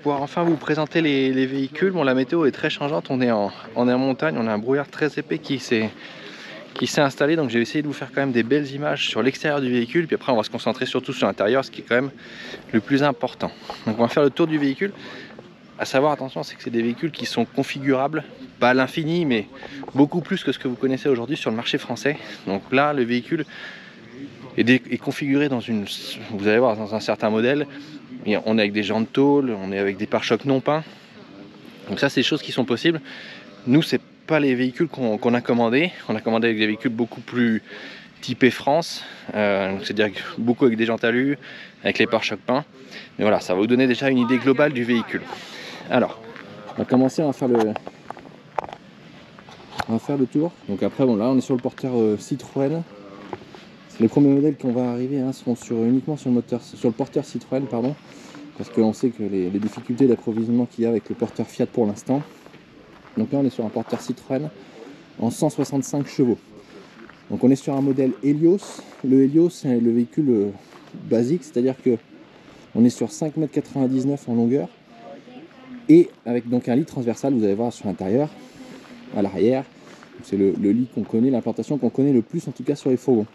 pouvoir enfin vous présenter les véhicules. Bon, la météo est très changeante, on est en montagne, on a un brouillard très épais qui s'est installé, donc j'ai essayé de vous faire quand même des belles images sur l'extérieur du véhicule, puis après on va se concentrer surtout sur l'intérieur, ce qui est quand même le plus important. Donc on va faire le tour du véhicule. À savoir, attention, c'est que c'est des véhicules qui sont configurables, pas à l'infini, mais beaucoup plus que ce que vous connaissez aujourd'hui sur le marché français. Donc là, le véhicule est configuré dans une, vous allez voir, dans un certain modèle. Et on est avec des jantes tôle, on est avec des pare-chocs non peints. Donc ça, c'est des choses qui sont possibles. Nous, c'est pas les véhicules qu'on a commandés. On a commandé avec des véhicules beaucoup plus typés France, c'est-à-dire beaucoup avec des jantes alu, avec les pare-chocs peints. Mais voilà, ça va vous donner déjà une idée globale du véhicule. Alors, on va commencer, on va faire le tour. Donc après, bon, là, on est sur le porteur Citroën. Les premiers modèles qui vont arriver seront uniquement sur le porteur Citroën, pardon, parce qu'on sait que les difficultés d'approvisionnement qu'il y a avec le porteur Fiat pour l'instant. Donc là, on est sur un porteur Citroën en 165 chevaux. Donc on est sur un modèle Helios. Le Helios, c'est le véhicule basique, c'est-à-dire que on est sur 5,99 m en longueur et avec donc un lit transversal, vous allez voir sur l'intérieur, à l'arrière. C'est le lit qu'on connaît, l'implantation qu'on connaît le plus en tout cas sur les fourgons.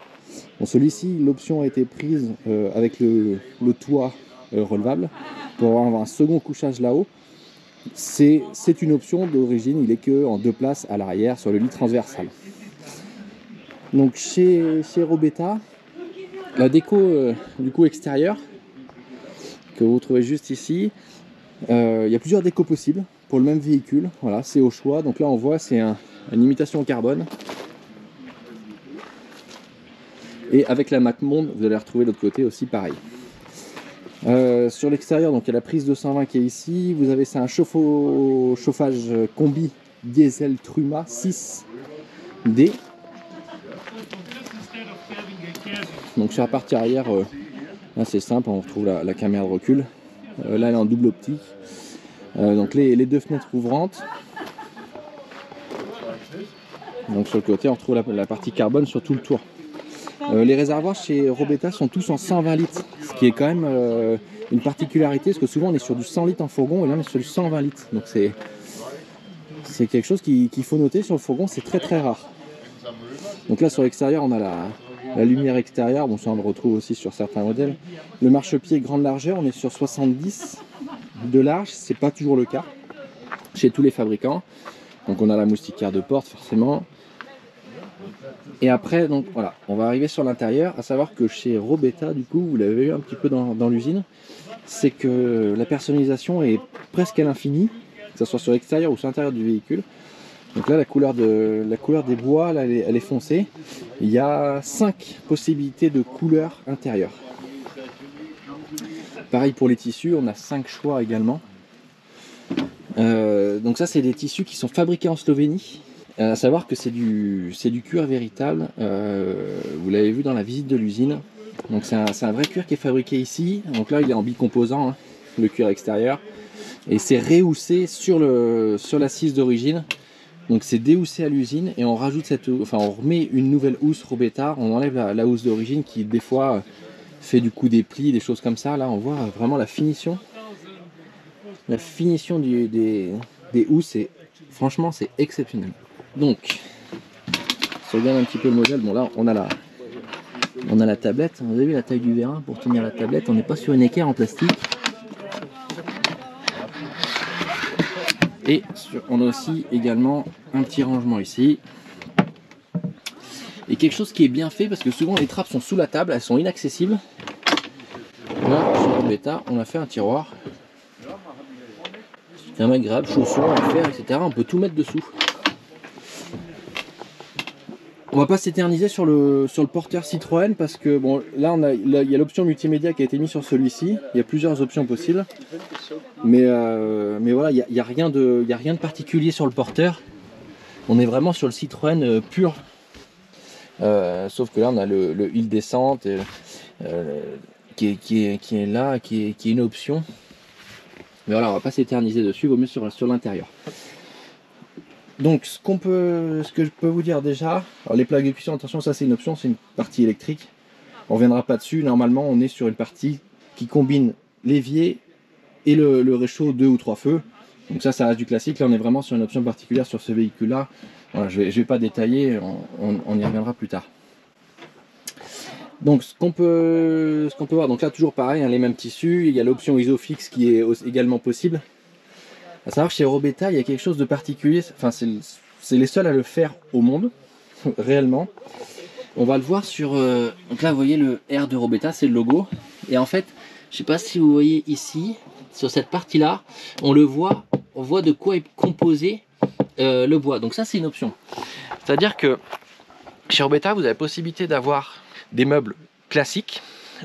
Bon, celui-ci, l'option a été prise avec le toit relevable pour avoir un second couchage là-haut. C'est une option d'origine, il est que en 2 places à l'arrière sur le lit transversal. Donc chez Robetta, la déco du coup extérieure que vous trouvez juste ici, il y a plusieurs décos possibles pour le même véhicule. Voilà, c'est au choix. Donc là on voit c'est une imitation en carbone. Et avec la MacMonde, vous allez retrouver de l'autre côté aussi pareil. Sur l'extérieur, donc il y a la prise 220 qui est ici. Vous avez un chauffage combi diesel Truma 6D. Donc sur la partie arrière, là c'est simple, on retrouve la caméra de recul. Là elle est en double optique. Donc les 2 fenêtres ouvrantes. Donc sur le côté, on retrouve la partie carbone sur tout le tour. Les réservoirs chez Robetta sont tous en 120 litres, ce qui est quand même une particularité, parce que souvent on est sur du 100 litres en fourgon et là on est sur du 120 litres. Donc c'est quelque chose qu'il faut noter sur le fourgon, c'est très très rare. Donc là sur l'extérieur on a la lumière extérieure, bon ça on le retrouve aussi sur certains modèles. Le marchepied grande largeur, on est sur 70 de large, c'est pas toujours le cas chez tous les fabricants. Donc on a la moustiquaire de porte forcément. Et après, donc voilà, on va arriver sur l'intérieur, à savoir que chez Robetta, du coup, vous l'avez vu un petit peu dans l'usine, c'est que la personnalisation est presque à l'infini, que ce soit sur l'extérieur ou sur l'intérieur du véhicule. Donc là, la couleur des bois, là, elle est foncée. Il y a 5 possibilités de couleurs intérieures. Pareil pour les tissus, on a 5 choix également. Donc ça, c'est des tissus qui sont fabriqués en Slovénie. À savoir que c'est du cuir véritable, vous l'avez vu dans la visite de l'usine. Donc c'est un vrai cuir qui est fabriqué ici. Donc là il est en bicomposant, le cuir extérieur. Et c'est réhoussé sur l'assise d'origine. Donc c'est déhoussé à l'usine et on rajoute on remet une nouvelle housse Robetta. On enlève la housse d'origine qui des fois fait du coup des plis, des choses comme ça. Là on voit vraiment la finition. La finition des housses, franchement c'est exceptionnel. Donc, si on regarde un petit peu le modèle, bon là on a la tablette, vous avez vu la taille du vérin pour tenir la tablette, on n'est pas sur une équerre en plastique. Et on a aussi également un petit rangement ici. Et quelque chose qui est bien fait parce que souvent les trappes sont sous la table, elles sont inaccessibles. Là, sur Robetta, on a fait un tiroir. C'est un agréable, chaussons, en fer, etc. On peut tout mettre dessous. On va pas s'éterniser sur le porteur Citroën parce que bon là il y a l'option multimédia qui a été mise sur celui-ci. Il y a plusieurs options possibles, mais voilà, il y a rien de particulier sur le porteur. On est vraiment sur le Citroën pur, sauf que là on a le hill descente qui est là, qui est une option. Mais voilà, on va pas s'éterniser dessus, il vaut mieux sur l'intérieur. Donc ce que je peux vous dire déjà, alors les plaques de cuisson, attention, ça c'est une option, c'est une partie électrique. On reviendra pas dessus, normalement on est sur une partie qui combine l'évier et le réchaud 2 ou 3 feux. Donc ça reste du classique. Là on est vraiment sur une option particulière sur ce véhicule là. Voilà, je vais pas détailler, on y reviendra plus tard. Donc ce qu'on peut voir, donc là toujours pareil, hein, les mêmes tissus, il y a l'option Isofix qui est également possible. À savoir chez Robetta il y a quelque chose de particulier, enfin c'est les seuls à le faire au monde, réellement. On va le voir sur, donc là vous voyez le R de Robetta, c'est le logo. Et en fait, je sais pas si vous voyez ici, sur cette partie là, on voit de quoi est composé le bois. Donc ça c'est une option. C'est-à-dire que chez Robetta vous avez la possibilité d'avoir des meubles classiques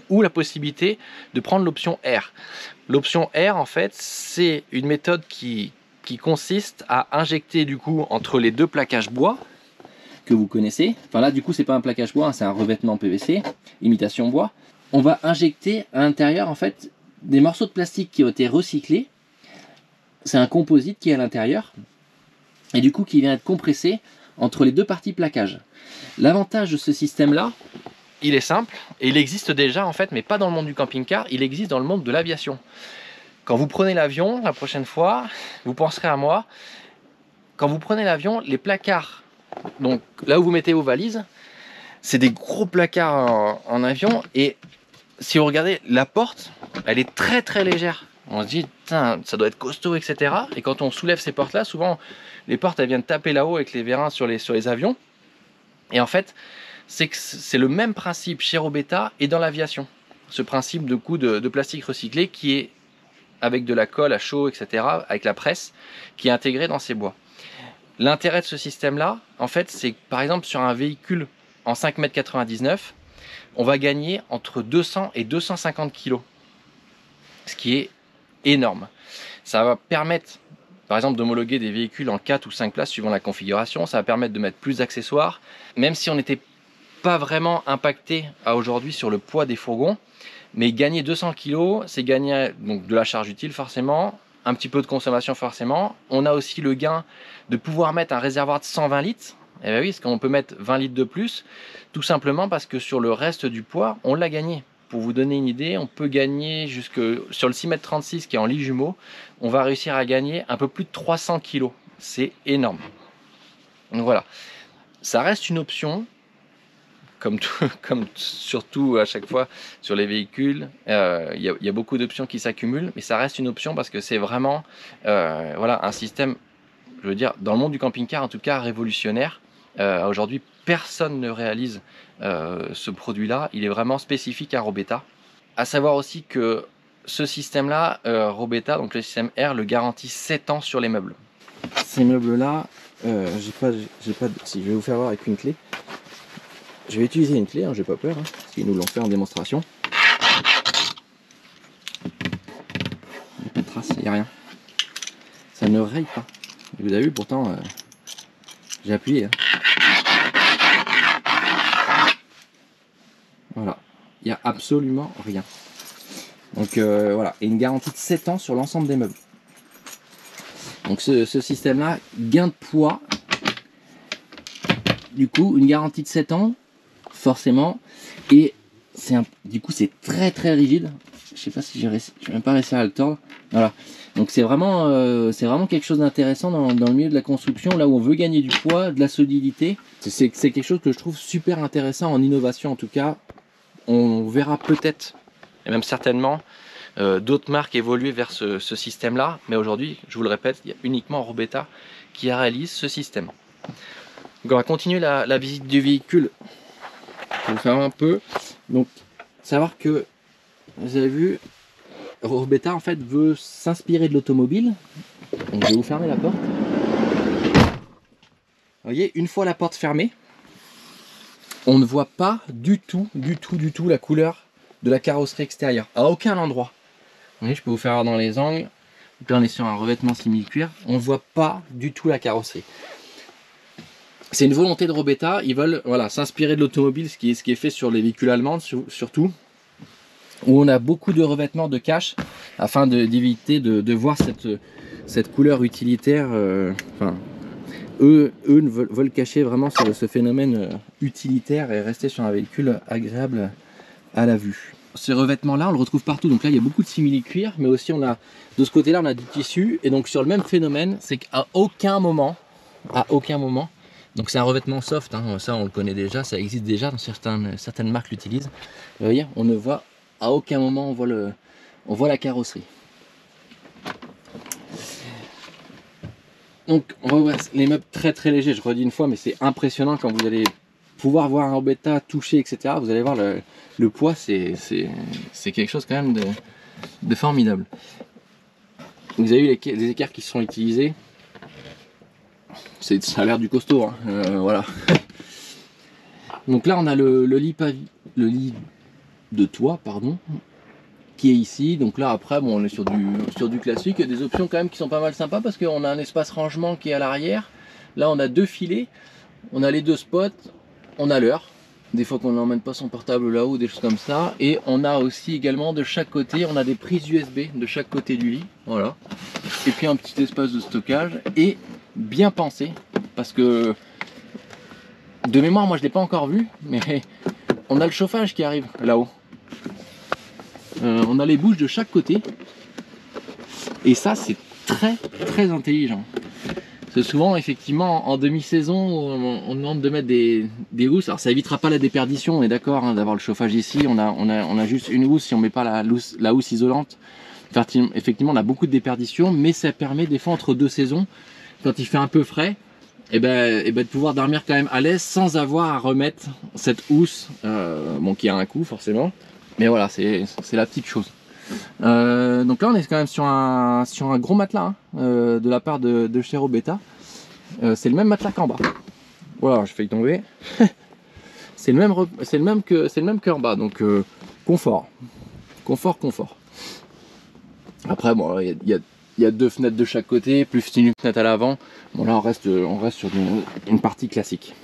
ou la possibilité de prendre l'option R. L'option R en fait c'est une méthode qui consiste à injecter du coup entre les deux plaquages bois que vous connaissez. Enfin là du coup c'est pas un plaquage bois, hein, c'est un revêtement PVC, imitation bois. On va injecter à l'intérieur en fait des morceaux de plastique qui ont été recyclés. C'est un composite qui est à l'intérieur et du coup qui vient être compressé entre les deux parties plaquage. L'avantage de ce système là, il est simple et il existe déjà en fait, mais pas dans le monde du camping-car, il existe dans le monde de l'aviation. Quand vous prenez l'avion, la prochaine fois, vous penserez à moi. Quand vous prenez l'avion, les placards, donc là où vous mettez vos valises, c'est des gros placards en avion et si vous regardez la porte, elle est très très légère. On se dit, ça doit être costaud, etc. Et quand on soulève ces portes-là, souvent les portes elles viennent taper là-haut avec les vérins sur les avions. Et en fait, c'est le même principe chez Robetta et dans l'aviation. Ce principe de coup de plastique recyclé qui est avec de la colle à chaud, etc., avec la presse, qui est intégrée dans ces bois. L'intérêt de ce système-là, en fait, c'est que par exemple sur un véhicule en 5,99 m, on va gagner entre 200 et 250 kg. Ce qui est énorme. Ça va permettre, par exemple, d'homologuer des véhicules en 4 ou 5 places suivant la configuration. Ça va permettre de mettre plus d'accessoires, même si on n'était pas vraiment impacté à aujourd'hui sur le poids des fourgons, mais gagner 200 kg, c'est gagner donc de la charge utile forcément, un petit peu de consommation forcément. On a aussi le gain de pouvoir mettre un réservoir de 120 litres. Et bien oui, parce qu'on peut mettre 20 litres de plus, tout simplement parce que sur le reste du poids, on l'a gagné. Pour vous donner une idée, on peut gagner jusque sur le 6,36 m qui est en lit jumeau, on va réussir à gagner un peu plus de 300 kg. C'est énorme. Donc voilà, ça reste une option. Comme surtout à chaque fois sur les véhicules, il y a beaucoup d'options qui s'accumulent, mais ça reste une option parce que c'est vraiment voilà, un système, je veux dire, dans le monde du camping-car en tout cas révolutionnaire. Aujourd'hui, personne ne réalise ce produit-là, il est vraiment spécifique à Robetta. À savoir aussi que ce système-là, Robetta, donc le système R, le garantit 7 ans sur les meubles. Ces meubles-là, si je vais vous faire voir avec une clé. Je vais utiliser une clé, hein, j'ai pas peur, hein, parce qu'ils nous l'ont fait en démonstration. Il n'y a pas de trace, il n'y a rien. Ça ne raye pas. Vous avez vu, pourtant, j'ai appuyé. Hein. Voilà, il n'y a absolument rien. Donc voilà, et une garantie de 7 ans sur l'ensemble des meubles. Donc ce système-là, gain de poids. Du coup, une garantie de 7 ans. Forcément, et du coup c'est très très rigide. Je sais pas si je vais même pas réussir à le tordre. Voilà, donc c'est vraiment quelque chose d'intéressant dans le milieu de la construction, là où on veut gagner du poids, de la solidité. C'est quelque chose que je trouve super intéressant en innovation en tout cas. On verra peut-être et même certainement d'autres marques évoluer vers ce système là, mais aujourd'hui je vous le répète, il y a uniquement Robetta qui réalise ce système. Donc on va continuer la visite du véhicule. Pour vous faire un peu, donc savoir que vous avez vu, Robetta en fait veut s'inspirer de l'automobile. Donc je vais vous fermer la porte. Vous voyez, une fois la porte fermée, on ne voit pas du tout la couleur de la carrosserie extérieure à aucun endroit. Vous voyez, je peux vous faire voir dans les angles. Là on est sur un revêtement simili-cuir, on ne voit pas du tout la carrosserie. C'est une volonté de Robetta, ils veulent voilà, s'inspirer de l'automobile, ce qui est fait sur les véhicules allemands surtout, où on a beaucoup de revêtements de cache, afin d'éviter de voir cette couleur utilitaire. Enfin, eux veulent cacher vraiment ce phénomène utilitaire et rester sur un véhicule agréable à la vue. ce revêtement-là, on le retrouve partout. Donc là, il y a beaucoup de simili-cuir, mais aussi on a, de ce côté-là, on a du tissu. Et donc sur le même phénomène, c'est qu'à aucun moment, donc c'est un revêtement soft, hein, ça on le connaît déjà, ça existe déjà, dans certaines marques l'utilisent. Vous voyez, on ne voit, à aucun moment on voit la carrosserie. Donc on va voir les meubles très très légers, je redis une fois, mais c'est impressionnant quand vous allez pouvoir voir en bêta, toucher, etc. Vous allez voir le poids, c'est quelque chose quand même de formidable. Vous avez vu les écarts qui sont utilisés, ça a l'air du costaud, hein. Voilà. Donc là on a le lit de toit, pardon, qui est ici. Donc là après bon, on est sur du classique. Il y a des options quand même qui sont pas mal sympas parce qu'on a un espace rangement qui est à l'arrière. Là on a 2 filets, on a les 2 spots, on a l'heure. Des fois qu'on n'emmène pas son portable là-haut, des choses comme ça. Et on a aussi également de chaque côté, on a des prises USB de chaque côté du lit. Voilà. Et puis un petit espace de stockage. Et bien pensé, parce que de mémoire, moi je ne l'ai pas encore vu, mais on a le chauffage qui arrive là-haut. On a les bouches de chaque côté. Et ça, c'est très très intelligent. Parce que souvent, effectivement, en demi-saison, on demande de mettre des housses. Alors ça évitera pas la déperdition, on est d'accord, hein, d'avoir le chauffage ici. On a juste une housse si on met pas la housse isolante. Effectivement, on a beaucoup de déperdition, mais ça permet des fois entre 2 saisons, quand il fait un peu frais, et ben, de pouvoir dormir quand même à l'aise sans avoir à remettre cette housse, bon, qui a un coût forcément. Mais voilà, c'est la petite chose. Donc là on est quand même sur un gros matelas, hein, de la part de chez Robetta. C'est le même matelas qu'en bas. Voilà, j'ai failli tomber. c'est le même qu'en bas, donc confort. Après bon, il y a 2 fenêtres de chaque côté, plus une fenêtre à l'avant. Bon là on reste sur une partie classique.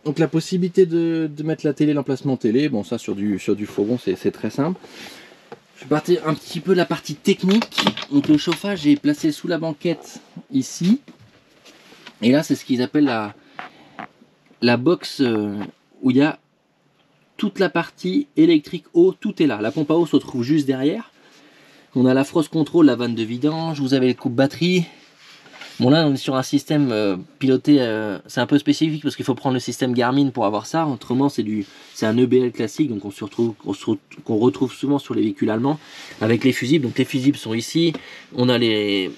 Donc la possibilité de mettre la télé, l'emplacement télé, bon ça sur du fourgon c'est très simple. Je vais partir un petit peu de la partie technique. Donc le chauffage est placé sous la banquette ici. Et là c'est ce qu'ils appellent la box où il y a toute la partie électrique eau, tout est là. La pompe à eau se trouve juste derrière. On a la frost control, la vanne de vidange, vous avez les coupes batterie. Bon là on est sur un système piloté, c'est un peu spécifique parce qu'il faut prendre le système Garmin pour avoir ça. Autrement c'est un EBL classique, donc qu'on retrouve souvent sur les véhicules allemands avec les fusibles. Donc les fusibles sont ici, on a le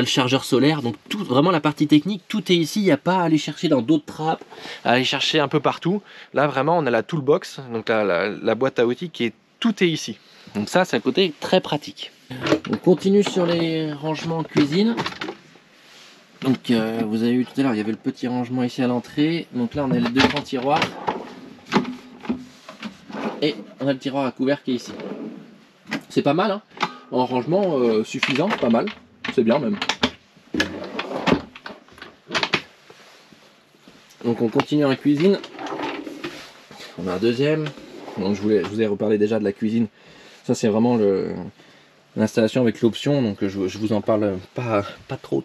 chargeur solaire, donc vraiment la partie technique, tout est ici. Il n'y a pas à aller chercher dans d'autres trappes, à aller chercher un peu partout. Là vraiment on a la toolbox, donc la boîte à outils tout est ici. Donc ça c'est un côté très pratique. On continue sur les rangements cuisine. Donc vous avez vu tout à l'heure, il y avait le petit rangement ici à l'entrée. Donc là on a les 2 grands tiroirs. Et on a le tiroir à couvert qui est ici. C'est pas mal, hein, en rangement suffisant, pas mal. C'est bien même. Donc on continue en cuisine. On a un deuxième. Donc je vous ai reparlé déjà de la cuisine. Ça c'est vraiment l'installation avec l'option. Donc je vous en parle pas trop.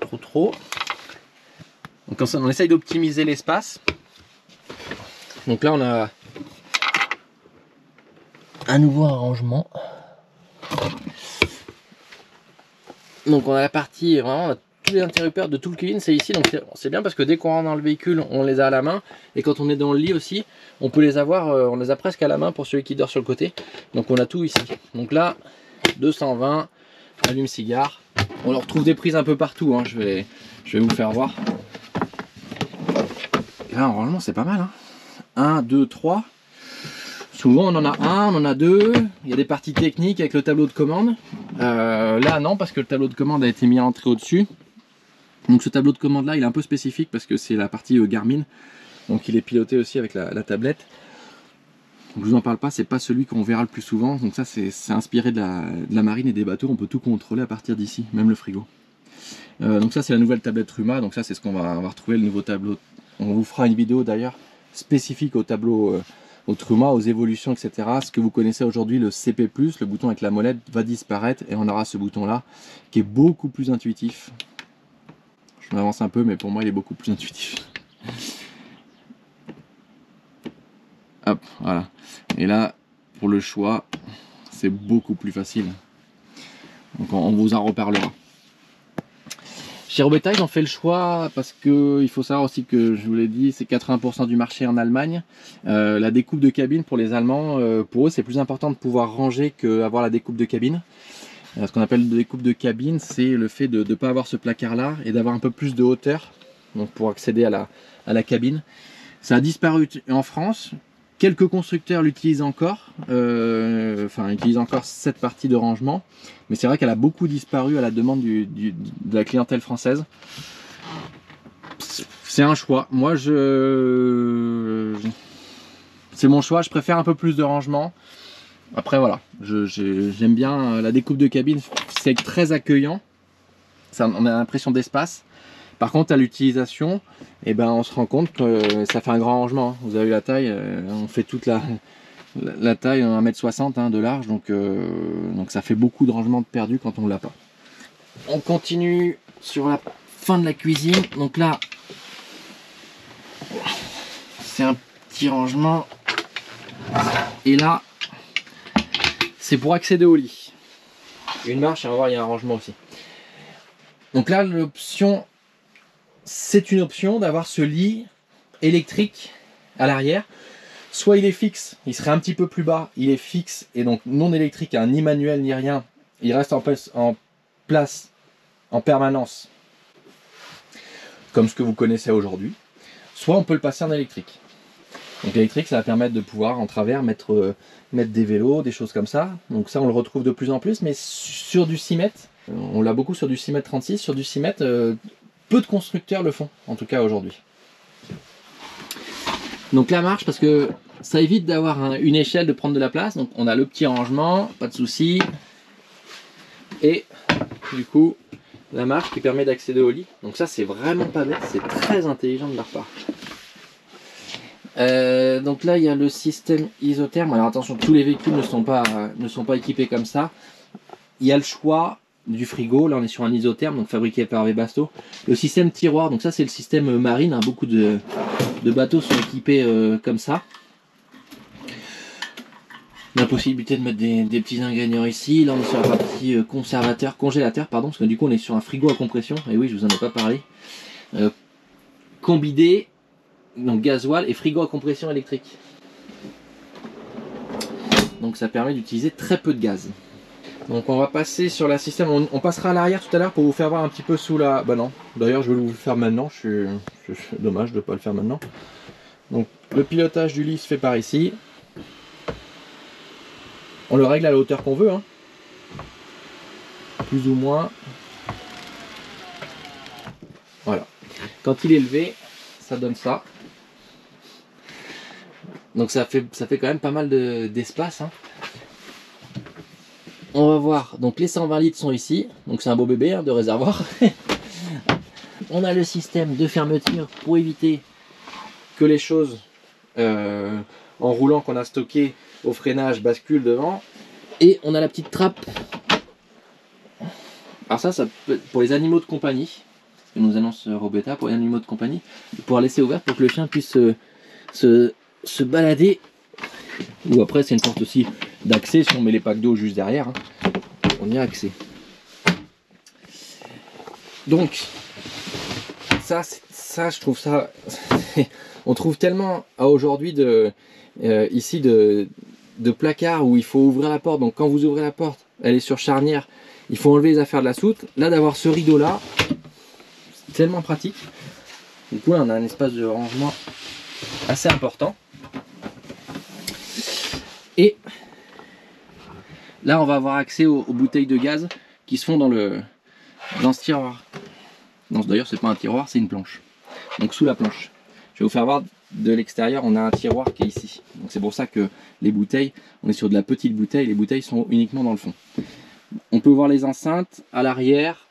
Donc on essaye d'optimiser l'espace. Donc là on a à nouveau un rangement. Donc on a la partie, vraiment on a tous les interrupteurs de tout le cuisine, c'est ici. Donc c'est bien parce que dès qu'on rentre dans le véhicule, on les a à la main. Et quand on est dans le lit aussi, on peut les avoir, on les a presque à la main pour celui qui dort sur le côté. Donc on a tout ici. Donc là, 220, allume-cigare. On leur trouve des prises un peu partout, hein. Je vais vous faire voir. Et là, normalement, c'est pas mal, hein. 1, 2, 3. Souvent, on en a 1, on en a 2. Il y a des parties techniques avec le tableau de commande. Là, non, parce que le tableau de commande a été mis à l'entrée au-dessus. Donc, ce tableau de commande-là, il est un peu spécifique parce que c'est la partie Garmin. Donc, il est piloté aussi avec la tablette. Donc, je vous en parle pas, c'est pas celui qu'on verra le plus souvent. Donc, ça, c'est inspiré de la marine et des bateaux. On peut tout contrôler à partir d'ici, même le frigo. Donc, ça, c'est la nouvelle tablette Ruma. Donc, ça, c'est ce qu'on va retrouver, le nouveau tableau. On vous fera une vidéo d'ailleurs spécifique au tableau au Truma, aux évolutions, etc. Ce que vous connaissez aujourd'hui, le CP+, le bouton avec la molette, va disparaître et on aura ce bouton-là qui est beaucoup plus intuitif. Je m'avance un peu, mais pour moi, il est beaucoup plus intuitif. Hop, voilà. Et là, pour le choix, c'est beaucoup plus facile. Donc on vous en reparlera. Chez Robetta, ils ont fait le choix parce que il faut savoir aussi que, je vous l'ai dit, c'est 80% du marché en Allemagne. La découpe de cabine pour les Allemands, pour eux, c'est plus important de pouvoir ranger qu'avoir la découpe de cabine. Ce qu'on appelle découpe de cabine, c'est le fait de ne pas avoir ce placard-là et d'avoir un peu plus de hauteur, donc pour accéder à la cabine. Ça a disparu en France. Quelques constructeurs l'utilisent encore, utilisent encore cette partie de rangement, mais c'est vrai qu'elle a beaucoup disparu à la demande de la clientèle française. C'est un choix. Moi, c'est mon choix. Je préfère un peu plus de rangement. Après, voilà, j'aime bien la découpe de cabine. C'est très accueillant. On a l'impression d'espace. Par contre, à l'utilisation, eh ben, on se rend compte que ça fait un grand rangement. Vous avez la taille, on fait toute la taille 1m60 hein, de large, donc ça fait beaucoup de rangement de perdu quand on ne l'a pas. On continue sur la fin de la cuisine. Donc là, c'est un petit rangement. Et là, c'est pour accéder au lit. Une marche et on va voir, il y a un rangement aussi. Donc là, l'option... C'est une option d'avoir ce lit électrique à l'arrière. Soit il est fixe, il serait un petit peu plus bas, il est fixe et donc non électrique, hein, ni manuel ni rien. Il reste en place en permanence, comme ce que vous connaissez aujourd'hui. Soit on peut le passer en électrique. Donc l'électrique, ça va permettre de pouvoir en travers mettre des vélos, des choses comme ça. Donc ça, on le retrouve de plus en plus, mais sur du 6 mètres, on l'a beaucoup sur du 6 mètres 36, sur du 6 mètres... peu de constructeurs le font, en tout cas aujourd'hui. Donc la marche, parce que ça évite d'avoir une échelle, de prendre de la place. Donc on a le petit rangement, pas de souci. Et du coup, la marche qui permet d'accéder au lit. Donc ça, c'est vraiment pas bête, c'est très intelligent de leur part. Donc là, il y a le système isotherme. Alors attention, tous les véhicules ne sont pas équipés comme ça. Il y a le choix du frigo, là on est sur un isotherme, donc fabriqué par Webasto. Le système tiroir, donc ça c'est le système marine, hein. Beaucoup de bateaux sont équipés comme ça. La possibilité de mettre des petits ingrédients ici. Là on est sur la partie congélateur, parce que du coup on est sur un frigo à compression, et oui je vous en ai pas parlé. Combidé, donc gasoil et frigo à compression électrique. Donc ça permet d'utiliser très peu de gaz. Donc on va passer sur la système, on passera à l'arrière tout à l'heure pour vous faire voir un petit peu sous la... Bah non, d'ailleurs je vais vous le faire maintenant, dommage de ne pas le faire maintenant. Donc le pilotage du lit se fait par ici. On le règle à la hauteur qu'on veut, hein. Plus ou moins. Voilà. Quand il est levé, ça donne ça. Donc ça fait quand même pas mal d'espace, hein. On va voir, donc les 120 litres sont ici, donc c'est un beau bébé hein, de réservoir. On a le système de fermeture pour éviter que les choses en roulant qu'on a stocké au freinage basculent devant. Et on a la petite trappe. Alors ça peut être pour les animaux de compagnie, ce que nous annonce Robetta, pour les animaux de compagnie, de pouvoir laisser ouvert pour que le chien puisse se balader. Ou après c'est une porte aussi d'accès, si on met les packs d'eau juste derrière, hein, on y a accès. Donc ça je trouve ça on trouve tellement aujourd'hui ici de placards où il faut ouvrir la porte. Donc quand vous ouvrez la porte, elle est sur charnière, il faut enlever les affaires de la soute. Là d'avoir ce rideau là, c'est tellement pratique. Du coup là on a un espace de rangement assez important. Et là on va avoir accès aux bouteilles de gaz qui se font dans ce tiroir. Non, d'ailleurs c'est pas un tiroir, c'est une planche. Donc sous la planche. Je vais vous faire voir de l'extérieur, on a un tiroir qui est ici. Donc c'est pour ça que les bouteilles, on est sur de la petite bouteille, les bouteilles sont uniquement dans le fond. On peut voir les enceintes à l'arrière.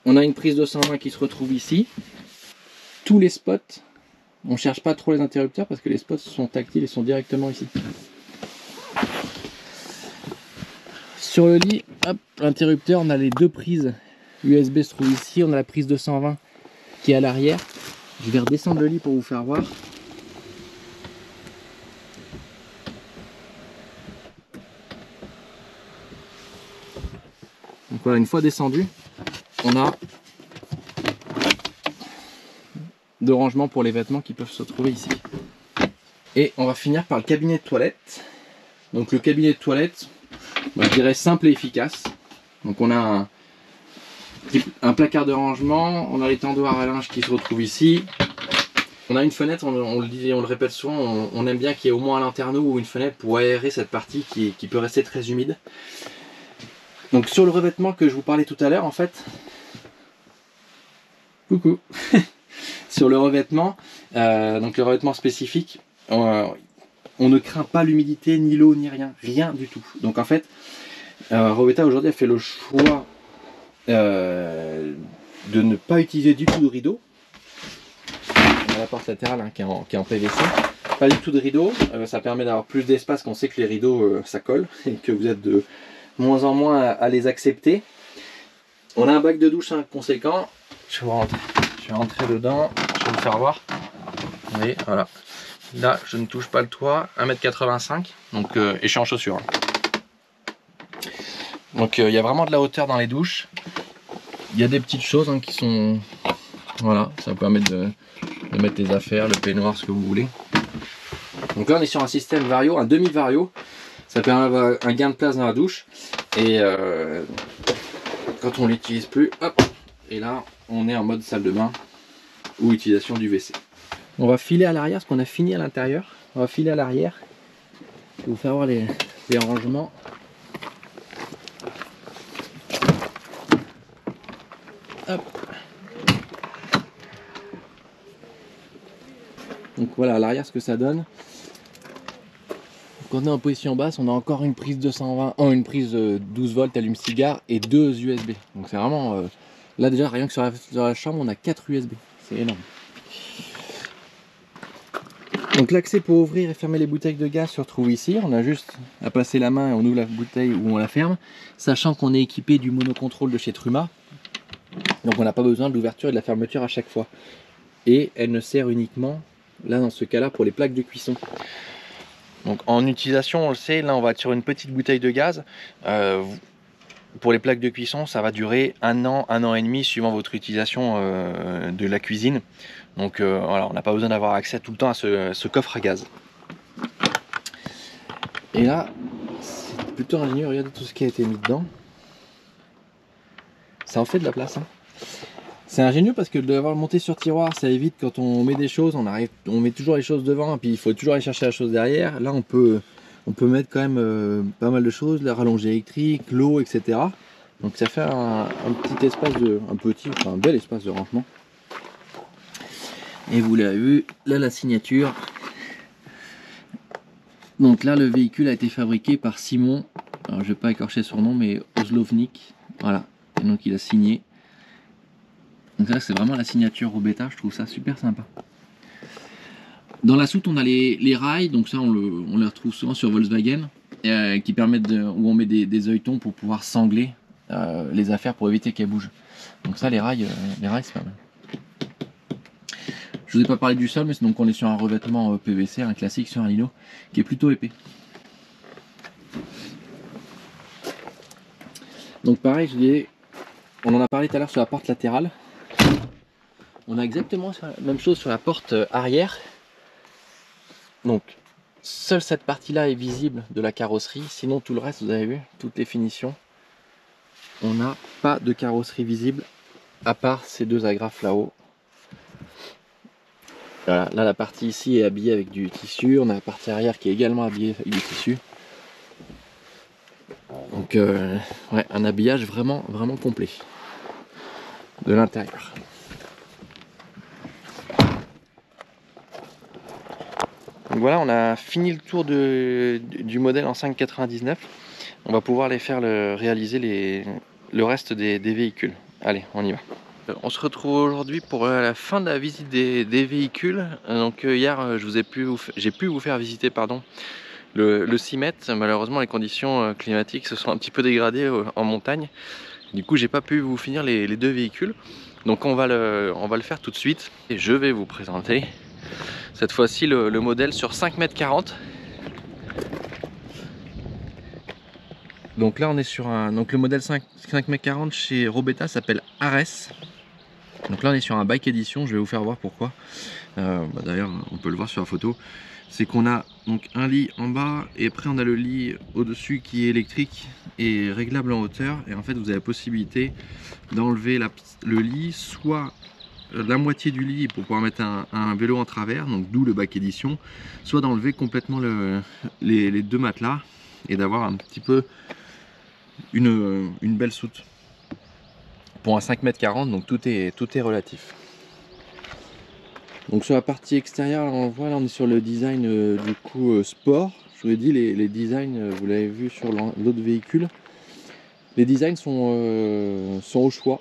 On a une prise de 120 qui se retrouve ici. Tous les spots, on ne cherche pas trop les interrupteurs parce que les spots sont tactiles et sont directement ici. Sur le lit, hop, l'interrupteur, on a les deux prises USB se trouvent ici. On a la prise 220 qui est à l'arrière. Je vais redescendre le lit pour vous faire voir. voilà, une fois descendu, on a deux rangements pour les vêtements qui peuvent se trouver ici. Et on va finir par le cabinet de toilette. Donc le cabinet de toilette, je dirais simple et efficace. Donc on a un placard de rangement, on a les tendoirs à linge qui se retrouvent ici. On a une fenêtre, on le dit, on le répète souvent, on aime bien qu'il y ait au moins un lanterneau ou une fenêtre pour aérer cette partie qui peut rester très humide. Donc sur le revêtement que je vous parlais tout à l'heure, en fait, coucou, sur le revêtement, donc le revêtement spécifique, on ne craint pas l'humidité, ni l'eau, ni rien du tout. Donc en fait, Roweta aujourd'hui a fait le choix de ne pas utiliser du tout de rideau. On a la porte latérale hein, qui est en PVC. Pas du tout de rideau, ça permet d'avoir plus d'espace quand on sait que les rideaux ça colle et que vous êtes de moins en moins à les accepter. On a un bac de douche hein, conséquent. Je vais rentrer dedans, je vais vous faire voir. Vous voyez, voilà. Là, je ne touche pas le toit, 1,85 m, donc, et je suis en chaussures. Donc il y a vraiment de la hauteur dans les douches. Il y a des petites choses hein, qui sont... Voilà, ça permet de mettre les affaires, le peignoir, ce que vous voulez. Donc là on est sur un système Vario, un demi-Vario. Ça permet d'avoir un gain de place dans la douche. Et quand on ne l'utilise plus, hop, et là on est en mode salle de bain ou utilisation du WC. On va filer à l'arrière, parce qu'on a fini à l'intérieur. On va filer à l'arrière. Je vais vous faire voir les rangements. Hop. Donc voilà à l'arrière ce que ça donne. Quand on est en position basse, on a encore une prise 220, une prise 12 volts allume-cigare et 2 USB. Donc c'est vraiment... là déjà rien que sur la chambre on a 4 USB. C'est énorme. Donc l'accès pour ouvrir et fermer les bouteilles de gaz se retrouve ici. On a juste à passer la main et on ouvre la bouteille ou on la ferme. Sachant qu'on est équipé du monocontrôle de chez Truma. Donc on n'a pas besoin de l'ouverture et de la fermeture à chaque fois. Et elle ne sert uniquement, là dans ce cas-là, pour les plaques de cuisson. Donc en utilisation, on le sait, là on va être sur une petite bouteille de gaz. Pour les plaques de cuisson, ça va durer 1 an et demi suivant votre utilisation de la cuisine. Donc voilà, on n'a pas besoin d'avoir accès tout le temps à ce coffre à gaz. Et là, c'est plutôt ingénieux, regardez tout ce qui a été mis dedans. Ça en fait de la place. Hein. C'est ingénieux parce que de l'avoir monté sur tiroir, ça évite quand on met des choses, on met toujours les choses devant, et puis il faut toujours aller chercher la chose derrière. Là, on peut mettre quand même pas mal de choses, la rallongée électrique, l'eau, etc. Donc ça fait un petit espace un bel espace de rangement. Et vous l'avez vu, là la signature. Donc là, le véhicule a été fabriqué par Simon. Alors je vais pas écorcher son nom, mais Oslovnik. Voilà. Et donc il a signé. Donc là c'est vraiment la signature Roweta, je trouve ça super sympa. Dans la soute on a les rails, donc ça on les retrouve souvent sur Volkswagen, qui permettent où on met des œilletons pour pouvoir sangler les affaires pour éviter qu'elles bougent. Donc ça les rails c'est pas mal. Je vous ai pas parlé du sol, mais donc on est sur un revêtement PVC, un classique sur un lino, qui est plutôt épais. Donc pareil, on en a parlé tout à l'heure sur la porte latérale. On a exactement la même chose sur la porte arrière. Donc, seule cette partie-là est visible de la carrosserie. Sinon, tout le reste, vous avez vu, toutes les finitions. On n'a pas de carrosserie visible, à part ces deux agrafes là-haut. Voilà, là, la partie ici est habillée avec du tissu. On a la partie arrière qui est également habillée avec du tissu. Donc, ouais, un habillage vraiment complet de l'intérieur. Donc voilà, on a fini le tour du modèle en 5,99. On va pouvoir réaliser le reste des véhicules. Allez, on y va. On se retrouve aujourd'hui pour la fin de la visite des véhicules. Donc hier, j'ai pu vous faire visiter le 6 mètres. Malheureusement, les conditions climatiques se sont un petit peu dégradées en montagne. Du coup, j'ai pas pu vous finir les deux véhicules. Donc on va le faire tout de suite. Et je vais vous présenter cette fois-ci le modèle sur 5,40 m. Donc là on est sur un, donc le modèle 5m40 chez Robetta s'appelle Ares. Donc là on est sur un bike édition, je vais vous faire voir pourquoi. D'ailleurs on peut le voir sur la photo. C'est qu'on a donc un lit en bas et après on a le lit au-dessus qui est électrique et réglable en hauteur. Et en fait vous avez la possibilité d'enlever le lit, soit la moitié du lit pour pouvoir mettre un vélo en travers, donc d'où le bac édition, soit d'enlever complètement les deux matelas et d'avoir un petit peu une belle soute. Pour un 5m40, donc tout est relatif. Donc sur la partie extérieure, là, on voit, là on est sur le design du coup sport. Je vous ai dit, les designs, vous l'avez vu sur l'autre véhicule. Les designs sont au choix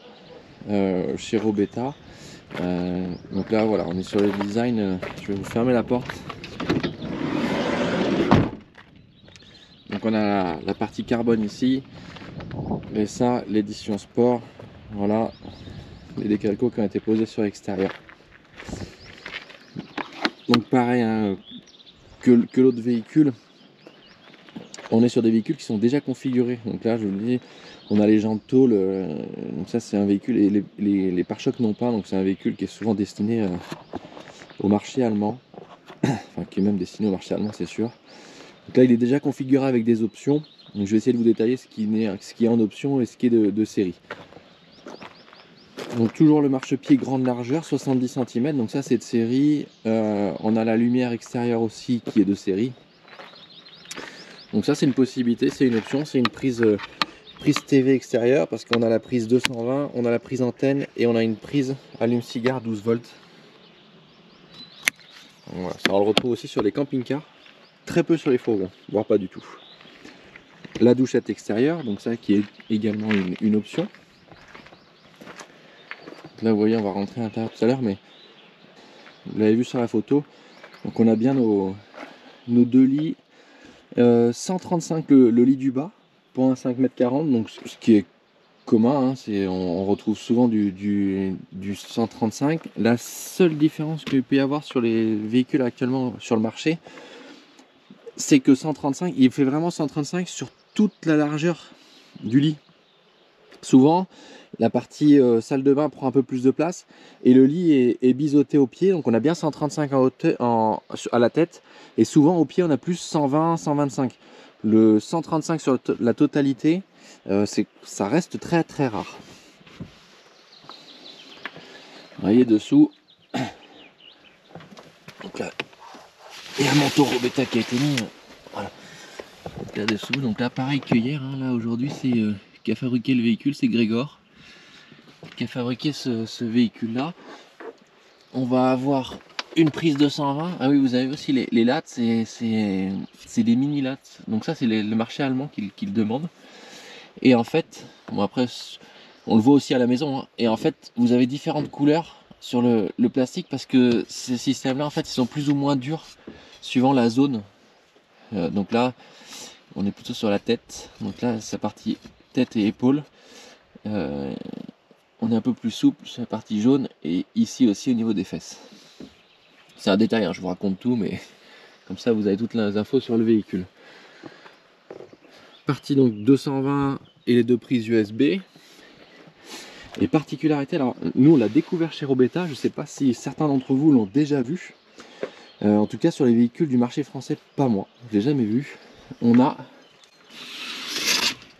chez Robetta. Donc là voilà, on est sur le design. Je vais vous fermer la porte. Donc on a la partie carbone ici. Et ça, l'édition sport. Voilà les décalcos qui ont été posés sur l'extérieur. Donc pareil hein, que l'autre véhicule, on est sur des véhicules qui sont déjà configurés. Donc là je vous le dis, on a les jantes tôle, donc ça c'est un véhicule, et les pare-chocs non pas, donc c'est un véhicule qui est souvent destiné au marché allemand, enfin qui est même destiné au marché allemand c'est sûr. Donc là il est déjà configuré avec des options, donc je vais essayer de vous détailler ce qui est en option et ce qui est de série. Donc toujours le marchepied grande largeur, 70 cm, donc ça c'est de série. On a la lumière extérieure aussi qui est de série. Donc ça c'est une possibilité, c'est une option, c'est une prise TV extérieure parce qu'on a la prise 220, on a la prise antenne et on a une prise allume-cigare 12 volts. Voilà, ça on le retrouve aussi sur les camping-cars, très peu sur les fourgons, voire pas du tout. La douchette extérieure, donc ça qui est également une option. Là vous voyez on va rentrer à l'intérieur tout à l'heure, mais vous l'avez vu sur la photo, donc on a bien nos deux lits, 135 le lit du bas pour un 5m40, donc ce qui est commun, hein, on retrouve souvent du 135. La seule différence qu'il peut y avoir sur les véhicules actuellement sur le marché, c'est que 135, il fait vraiment 135 sur toute la largeur du lit. Souvent la partie salle de bain prend un peu plus de place et le lit est biseauté au pied, donc on a bien 135 à la tête, et souvent au pied on a plus 120, 125. Le 135 sur la totalité, ça reste très très rare. Vous voyez dessous, donc là il y a un manteau Robetta qui a été mis, voilà. Donc là dessous, donc là pareil que hier, hein, là aujourd'hui c'est qui a fabriqué le véhicule, c'est Grégor qui a fabriqué ce véhicule là. On va avoir une prise 220. Ah oui, vous avez aussi les lattes, c'est des mini lattes, donc ça c'est le marché allemand qui le demande. Et en fait, bon après on le voit aussi à la maison, hein, et en fait vous avez différentes couleurs sur le plastique parce que ces systèmes là en fait ils sont plus ou moins durs suivant la zone. Donc là on est plutôt sur la tête, donc là sa partie tête et épaules, on est un peu plus souple sur la partie jaune, et ici aussi au niveau des fesses. C'est un détail, hein, je vous raconte tout, mais comme ça vous avez toutes les infos sur le véhicule. Partie donc 220 et les deux prises USB. Et particularité, alors nous on l'a découvert chez Robetta, je ne sais pas si certains d'entre vous l'ont déjà vu. En tout cas sur les véhicules du marché français, pas moi, je l'ai jamais vu. On a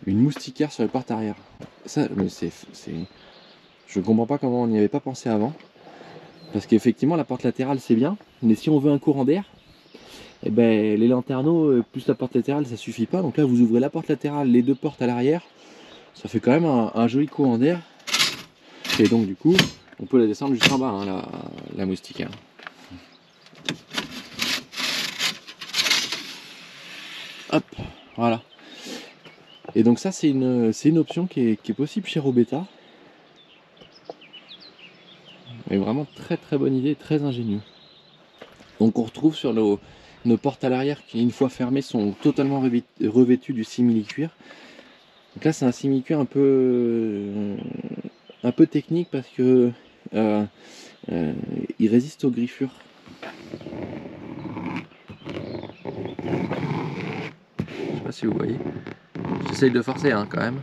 une moustiquaire sur le porte-arrière. Ça, mais je comprends pas comment on n'y avait pas pensé avant. Parce qu'effectivement la porte latérale c'est bien, mais si on veut un courant d'air, et ben les lanterneaux plus la porte latérale ça suffit pas. Donc là vous ouvrez la porte latérale, les deux portes à l'arrière, ça fait quand même un joli courant d'air. Et donc du coup on peut la descendre jusqu'en bas, hein, la moustiquaire. Hop, voilà. Et donc ça c'est une option qui est possible chez Robetta. Mais vraiment très très bonne idée, très ingénieux. Donc on retrouve sur nos portes à l'arrière qui une fois fermées sont totalement revêtues du simili-cuir. Donc là c'est un simili-cuir un peu technique parce que il résiste aux griffures. Je sais pas si vous voyez. J'essaye de forcer hein, quand même.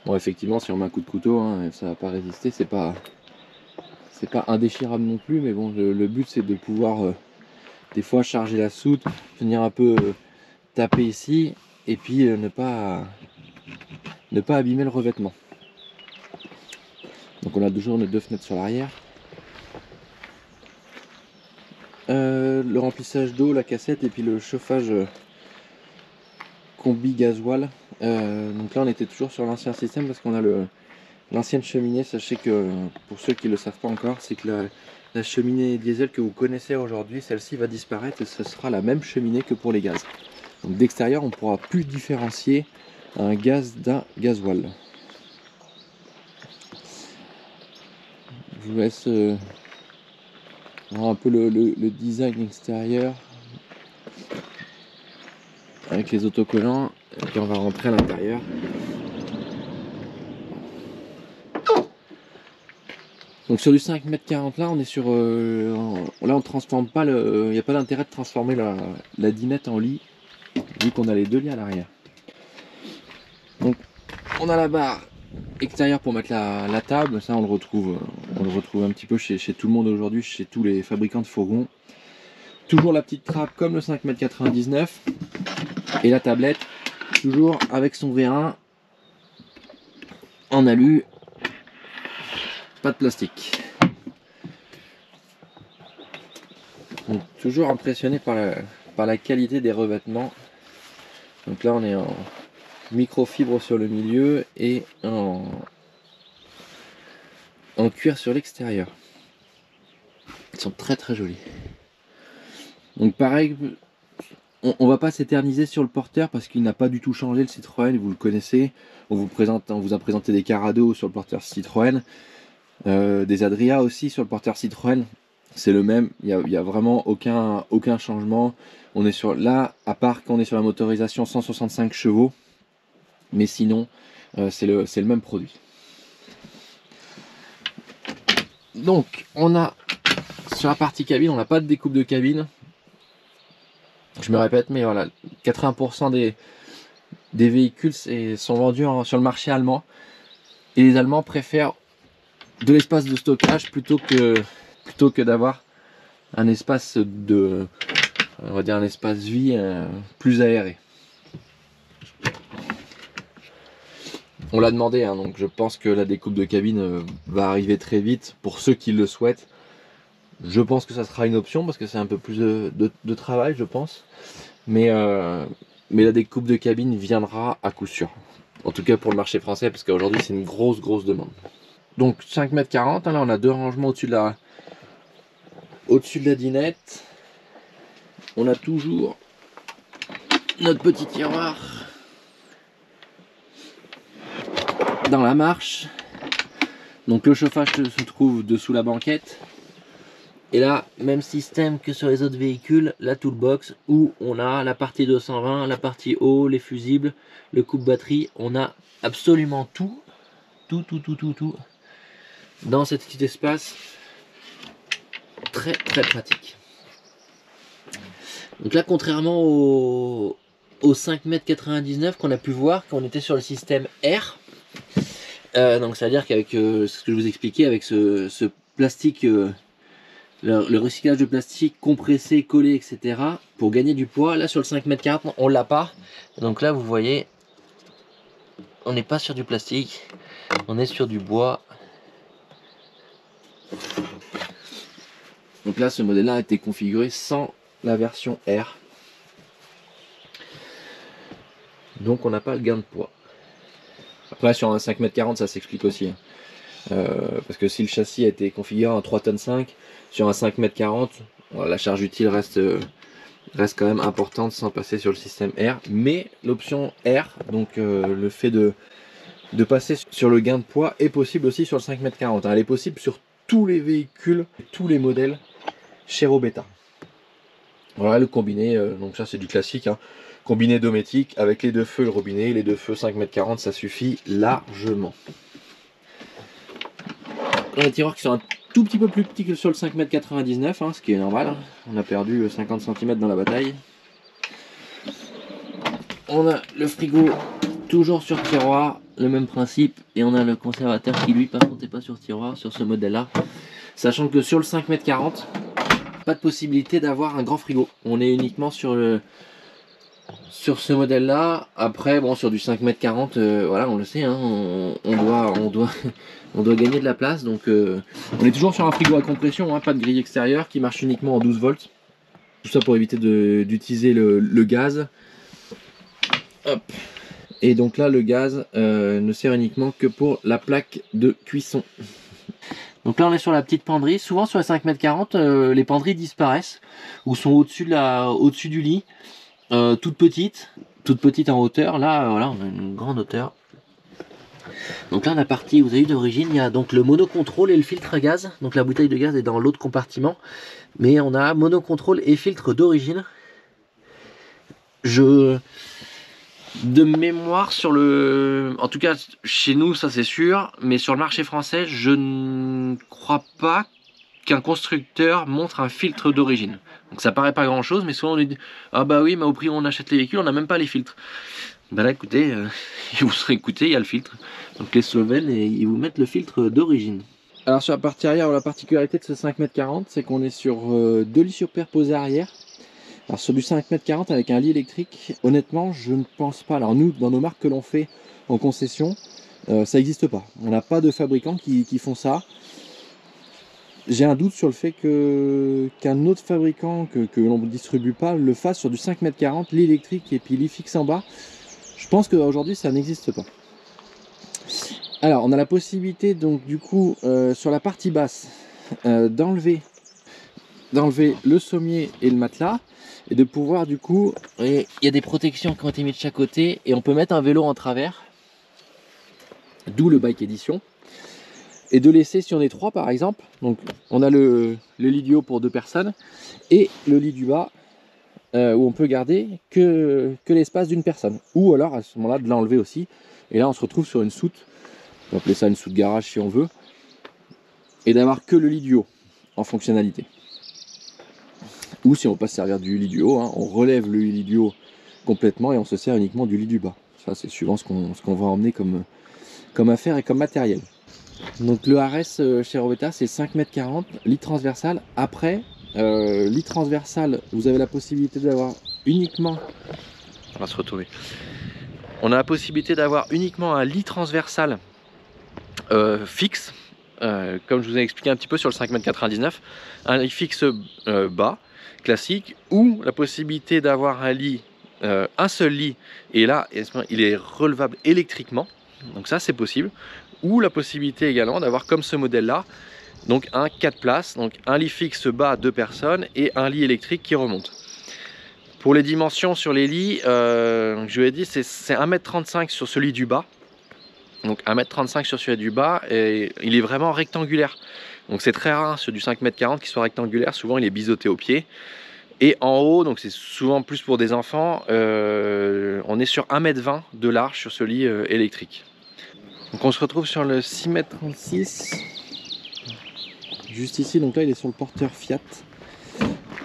Bon effectivement si on met un coup de couteau hein, ça va pas résister, c'est pas indéchirable non plus, mais bon le but c'est de pouvoir des fois charger la soute, venir un peu taper ici et puis ne pas abîmer le revêtement. Donc on a toujours nos 2 fenêtres sur l'arrière. Le remplissage d'eau, la cassette et puis le chauffage combi gasoil. Donc là on était toujours sur l'ancien système parce qu'on a l'ancienne cheminée. Sachez que pour ceux qui ne le savent pas encore, c'est que la cheminée diesel que vous connaissez aujourd'hui, celle-ci va disparaître et ce sera la même cheminée que pour les gaz. Donc d'extérieur on ne pourra plus différencier un gaz d'un gasoil. Je vous laisse voir un peu le design extérieur avec les autocollants et puis on va rentrer à l'intérieur. Donc sur du 5,40 m là on est sur là on transforme pas il n'y a pas d'intérêt de transformer la dinette en lit vu qu'on a les 2 lits à l'arrière. Donc on a la barre extérieure pour mettre la table, ça on le retrouve un petit peu chez tout le monde aujourd'hui, chez tous les fabricants de fourgons. Toujours la petite trappe comme le 5,99 m et la tablette toujours avec son V1 en alu, pas de plastique. Donc, toujours impressionné par la qualité des revêtements. Donc là on est en microfibre sur le milieu et en cuir sur l'extérieur. Ils sont très très jolis. Donc pareil, on va pas s'éterniser sur le porteur parce qu'il n'a pas du tout changé le Citroën, vous le connaissez. On vous a présenté des Carado sur le porteur Citroën, des Adria aussi sur le porteur Citroën. C'est le même, il y a vraiment aucun changement. On est sur là, à part qu'on est sur la motorisation 165 chevaux, mais sinon c'est le même produit. Donc on a sur la partie cabine, on n'a pas de découpe de cabine. Je me répète, mais voilà, 80% des véhicules sont vendus sur le marché allemand. Et les Allemands préfèrent de l'espace de stockage plutôt que d'avoir un espace on va dire un espace vie plus aéré. On l'a demandé, hein, donc je pense que la découpe de cabine va arriver très vite pour ceux qui le souhaitent. Je pense que ça sera une option parce que c'est un peu plus de travail, je pense. Mais la découpe de cabine viendra à coup sûr. En tout cas pour le marché français, parce qu'aujourd'hui c'est une grosse demande. Donc 5,40 m, hein, là on a 2 rangements au-dessus de la dinette. On a toujours notre petit tiroir dans la marche. Donc le chauffage se trouve dessous la banquette. Et là, même système que sur les autres véhicules, la toolbox où on a la partie 220, la partie haut, les fusibles, le coupe-batterie. On a absolument tout dans cet petit espace. Très pratique. Donc là, contrairement au 5,99 m qu'on a pu voir quand on était sur le système R, donc c'est à dire qu'avec ce que je vous expliquais, avec ce plastique, le recyclage de plastique compressé, collé, etc. pour gagner du poids, là sur le 5,40 m on l'a pas. Donc là vous voyez, on n'est pas sur du plastique, on est sur du bois. Donc là ce modèle là a été configuré sans la version R, donc on n'a pas le gain de poids. Après sur un 5,40 m ça s'explique aussi, hein. Parce que si le châssis a été configuré en 3,5 tonnes, sur un 5,40 m, la charge utile reste quand même importante sans passer sur le système R. Mais l'option R, donc le fait de passer sur le gain de poids est possible aussi sur le 5,40 m. Elle est possible sur tous les véhicules, tous les modèles chez Robetta. Voilà le combiné, donc ça c'est du classique, hein. Combiné dométique avec les 2 feux, le robinet, les 2 feux 5,40 m ça suffit largement. On a des tiroirs qui sont un tout petit peu plus petits que sur le 5,99 m, hein, ce qui est normal, hein. On a perdu 50 cm dans la bataille. On a le frigo toujours sur tiroir, le même principe, et on a le conservateur qui lui par contre n'est pas sur tiroir sur ce modèle là, sachant que sur le 5,40 m, pas de possibilité d'avoir un grand frigo, on est uniquement sur ce modèle là. Après bon, sur du 5,40 m, voilà, on le sait, hein, on doit gagner de la place, donc on est toujours sur un frigo à compression, hein, pas de grille extérieure, qui marche uniquement en 12 volts, tout ça pour éviter d'utiliser le gaz. Hop. Et donc là le gaz ne sert uniquement que pour la plaque de cuisson. Donc là on est sur la petite penderie. Souvent sur les 5,40 m, les penderies disparaissent ou sont au-dessus du lit, toutes petites en hauteur. Là voilà, on a une grande hauteur. Donc là la partie, vous avez vu d'origine, il y a donc le monocontrôle et le filtre à gaz. Donc la bouteille de gaz est dans l'autre compartiment, mais on a monocontrôle et filtre d'origine. De mémoire, en tout cas chez nous ça c'est sûr, mais sur le marché français je ne crois pas qu'un constructeur montre un filtre d'origine. Donc ça paraît pas grand chose, mais souvent on dit ah bah oui, mais au prix où on achète les véhicules on n'a même pas les filtres. Bah là écoutez, vous serez écouté, il y a le filtre. Donc les Slovènes, ils vous mettent le filtre d'origine. Alors sur la partie arrière, la particularité de ce 5,40 m, c'est qu'on est sur 2 lits superposés arrière. Alors sur du 5,40 m avec un lit électrique, honnêtement je ne pense pas. Alors nous, dans nos marques que l'on fait en concession, ça n'existe pas. On n'a pas de fabricants qui font ça. J'ai un doute sur le fait qu'un autre fabricant que l'on ne distribue pas le fasse sur du 5,40 m, lit électrique et puis lit fixe en bas. Je pense qu'aujourd'hui ça n'existe pas. Alors on a la possibilité donc du coup sur la partie basse d'enlever le sommier et le matelas, et de pouvoir du coup, il y a des protections qui ont été mises de chaque côté et on peut mettre un vélo en travers, d'où le bike édition, et de laisser, si on est 3 par exemple, donc on a le lit du haut pour 2 personnes et le lit du bas où on peut garder que l'espace d'une personne, ou alors à ce moment là de l'enlever aussi, et là on se retrouve sur une soute, on peut appeler ça une soute garage si on veut, et d'avoir que le lit du haut en fonctionnalité. Ou si on ne veut pas se servir du lit du haut, hein, on relève le lit du haut complètement et on se sert uniquement du lit du bas. Ça c'est suivant ce qu'on va emmener comme affaire et comme matériel. Donc le RS chez Robetta c'est 5,40 m, lit transversal. Après, lit transversal, vous avez la possibilité d'avoir uniquement... On va se retourner. On a la possibilité d'avoir uniquement un lit transversal fixe, comme je vous ai expliqué un petit peu sur le 5,99 m, un lit fixe bas, classique, ou la possibilité d'avoir un lit, un seul lit, et là il est relevable électriquement, donc ça c'est possible, ou la possibilité également d'avoir comme ce modèle là, donc un 4 places, donc un lit fixe bas 2 personnes et un lit électrique qui remonte. Pour les dimensions sur les lits, je vous ai dit c'est 1,35 m sur ce lit du bas, donc 1,35 m sur celui du bas, et il est vraiment rectangulaire. Donc c'est très rare sur du 5,40 m qui soit rectangulaire, souvent il est biseauté au pied. Et en haut, donc c'est souvent plus pour des enfants, on est sur 1,20 m de large sur ce lit électrique. Donc on se retrouve sur le 6,36 m, juste ici, donc là il est sur le porteur Fiat.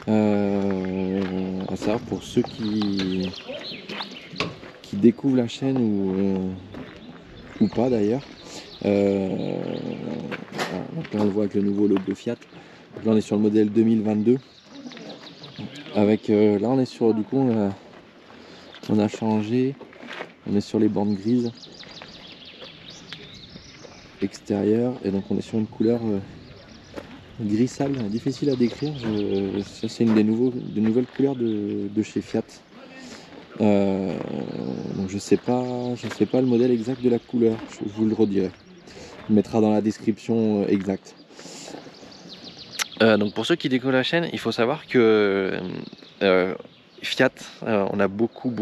À savoir pour ceux qui découvrent la chaîne ou pas d'ailleurs. Voilà, donc là on le voit avec le nouveau logo Fiat. Donc là on est sur le modèle 2022. Avec là on est sur, du coup on a changé, on est sur les bandes grises extérieures, et donc on est sur une couleur gris sale, difficile à décrire. Ça c'est une des nouvelles couleurs de chez Fiat. Donc je sais pas le modèle exact de la couleur, je vous le redirai. On mettra dans la description exacte. Donc pour ceux qui découvrent la chaîne, il faut savoir que Fiat, on a beaucoup,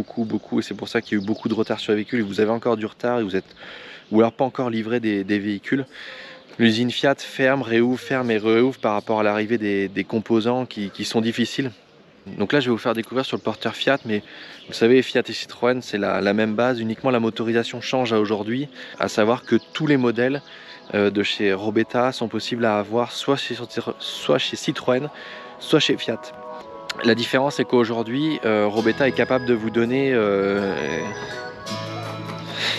et c'est pour ça qu'il y a eu beaucoup de retard sur les véhicules, et vous avez encore du retard, et ou alors pas encore livré des véhicules. L'usine Fiat ferme et réouvre par rapport à l'arrivée des composants qui sont difficiles. Donc là je vais vous faire découvrir sur le porteur Fiat, mais vous savez Fiat et Citroën c'est la même base, uniquement la motorisation change à aujourd'hui, à savoir que tous les modèles de chez Robetta sont possibles à avoir soit chez Citroën, soit chez Fiat. La différence est qu'aujourd'hui, Robetta est capable de vous donner...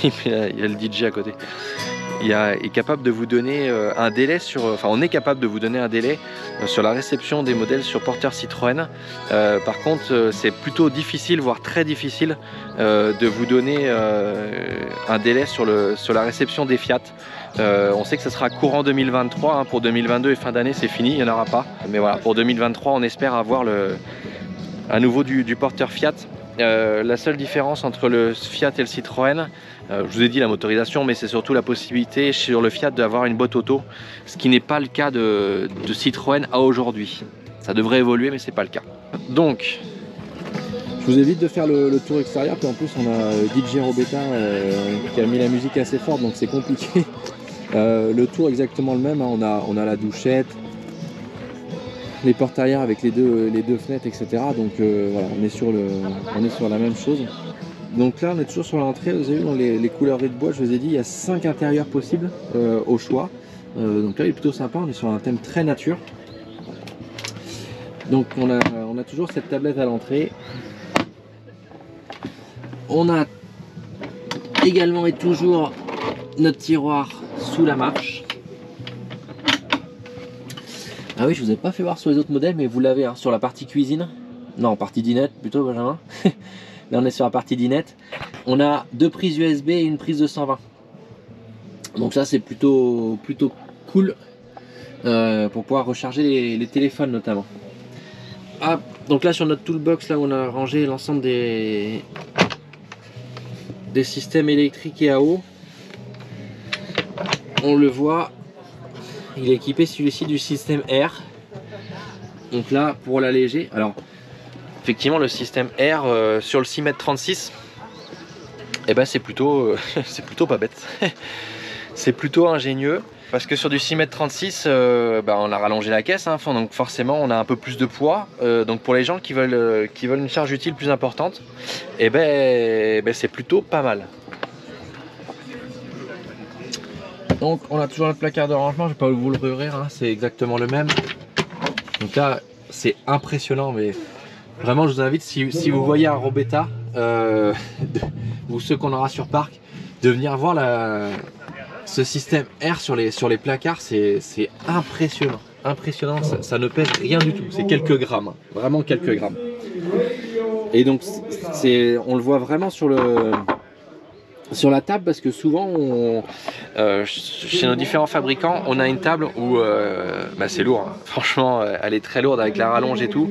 il y a le DJ à côté. Est capable de vous donner un délai sur... Enfin, on est capable de vous donner un délai sur la réception des modèles sur porteur Citroën. Par contre, c'est plutôt difficile, voire très difficile, de vous donner un délai sur la réception des Fiat. On sait que ce sera courant 2023, hein, pour 2022 et fin d'année c'est fini, il n'y en aura pas. Mais voilà, pour 2023 on espère avoir à nouveau du porteur Fiat. La seule différence entre le Fiat et le Citroën, je vous ai dit la motorisation, mais c'est surtout la possibilité sur le Fiat d'avoir une boîte auto, ce qui n'est pas le cas de Citroën à aujourd'hui. Ça devrait évoluer, mais c'est pas le cas. Donc, je vous évite de faire le tour extérieur, puis en plus on a DJ Robetta qui a mis la musique assez forte, donc c'est compliqué. Le tour exactement le même, hein. On a la douchette, les portes arrière avec les deux fenêtres, etc. Donc voilà, on est sur la même chose. Donc là on est toujours sur l'entrée, vous avez vu dans les couleurs de bois, je vous ai dit il y a 5 intérieurs possibles au choix. Donc là il est plutôt sympa, on est sur un thème très nature. Donc on a toujours cette tablette à l'entrée. On a également et toujours notre tiroir sous la marche. Ah oui, je vous ai pas fait voir sur les autres modèles, mais vous l'avez, hein, sur la partie cuisine. Non, partie dinette plutôt, Benjamin. Là on est sur la partie dinette. On a 2 prises USB et une prise de 120. Donc ça c'est plutôt cool pour pouvoir recharger les téléphones notamment. Ah, donc là sur notre toolbox, là où on a rangé l'ensemble des systèmes électriques et à eau, on le voit, il est équipé celui-ci du système R. Donc là pour l'alléger, alors effectivement le système R sur le 6,36 m, eh ben c'est plutôt pas bête. C'est plutôt ingénieux parce que sur du 6,36 m, on a rallongé la caisse, hein, donc forcément on a un peu plus de poids. Donc pour les gens qui veulent une charge utile plus importante, eh ben c'est plutôt pas mal. Donc on a toujours le placard de rangement, je vais pas vous le rouvrir, hein, c'est exactement le même. Donc là c'est impressionnant, mais vraiment je vous invite, si vous voyez un Robetta ou ceux qu'on aura sur parc, de venir voir ce système R sur les placards. C'est impressionnant, ça ne pèse rien du tout, c'est quelques grammes, hein, vraiment quelques grammes. Et donc on le voit vraiment sur la table, parce que souvent chez nos différents fabricants on a une table où c'est lourd, hein. Franchement elle est très lourde avec la rallonge et tout,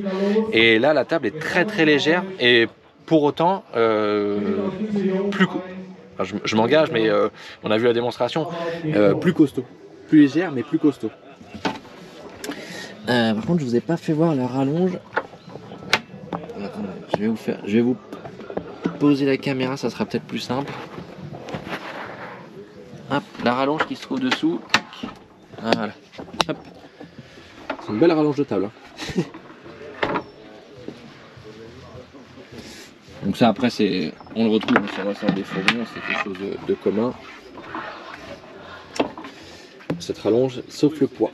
et là la table est très légère et pour autant plus enfin, je m'engage, mais on a vu la démonstration, plus costaud, plus légère mais plus costaud. Par contre je vous ai pas fait voir la rallonge. Je vais vous poser la caméra, ça sera peut-être plus simple. Hop, la rallonge qui se trouve dessous. Voilà. Hop. C'est une belle rallonge de table, hein. Donc ça après on le retrouve sur l'ensemble des fourgons, c'est quelque chose de commun. Cette rallonge, sauf le poids.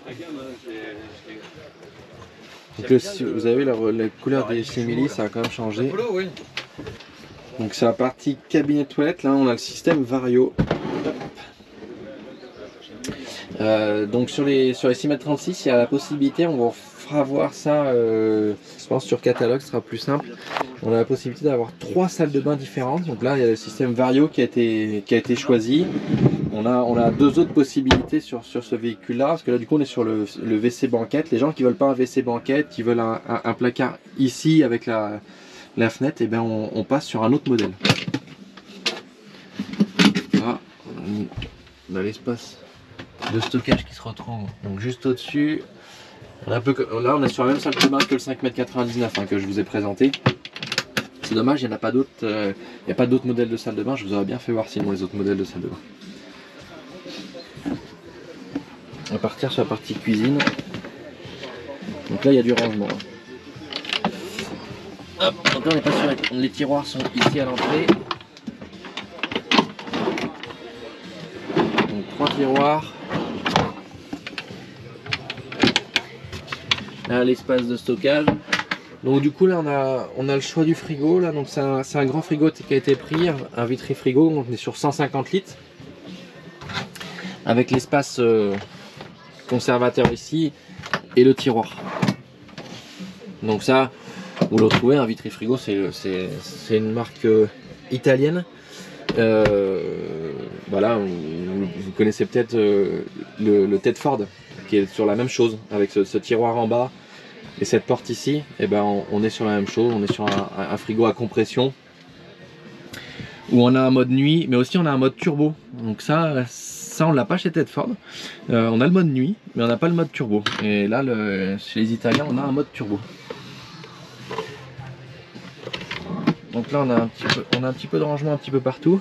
Donc vous avez la couleur des simili, ça a quand même changé. Donc c'est la partie cabinet toilette, là on a le système Vario. Donc sur les 6,36 m, il y a la possibilité, on vous fera voir ça, je pense sur catalogue, ce sera plus simple. On a la possibilité d'avoir 3 salles de bain différentes. Donc là il y a le système Vario qui a été choisi. On a 2 autres possibilités sur ce véhicule là, parce que là du coup on est sur le WC banquette. Les gens qui veulent pas un WC banquette, qui veulent un placard ici avec la fenêtre, et ben on passe sur un autre modèle. Là on a l'espace de stockage qui se retrouve donc juste au-dessus. Là on est sur la même salle de bain que le 5,99 m, hein, que je vous ai présenté. C'est dommage, il n'y a pas d'autres modèles de salle de bain. Je vous aurais bien fait voir sinon les autres modèles de salle de bain. On va partir sur la partie cuisine. Donc là il y a du rangement. Hop, donc là on n'est pas sûr, les tiroirs sont ici à l'entrée. Donc 3 tiroirs. Là l'espace de stockage. Donc du coup là on a le choix du frigo là, donc c'est un grand frigo qui a été pris, un Vitry frigo, on est sur 150 litres avec l'espace conservateur ici et le tiroir. Donc ça vous le retrouvez, un Vitry frigo, c'est une marque italienne. Voilà, vous connaissez peut-être le Tedford qui est sur la même chose avec ce tiroir en bas et cette porte ici. Et ben on est sur la même chose, on est sur un frigo à compression où on a un mode nuit, mais aussi on a un mode turbo. Donc ça on l'a pas chez Tedford. On a le mode nuit, mais on n'a pas le mode turbo. Et là chez les Italiens on a un mode turbo. Donc là on a un petit peu de rangement un petit peu partout.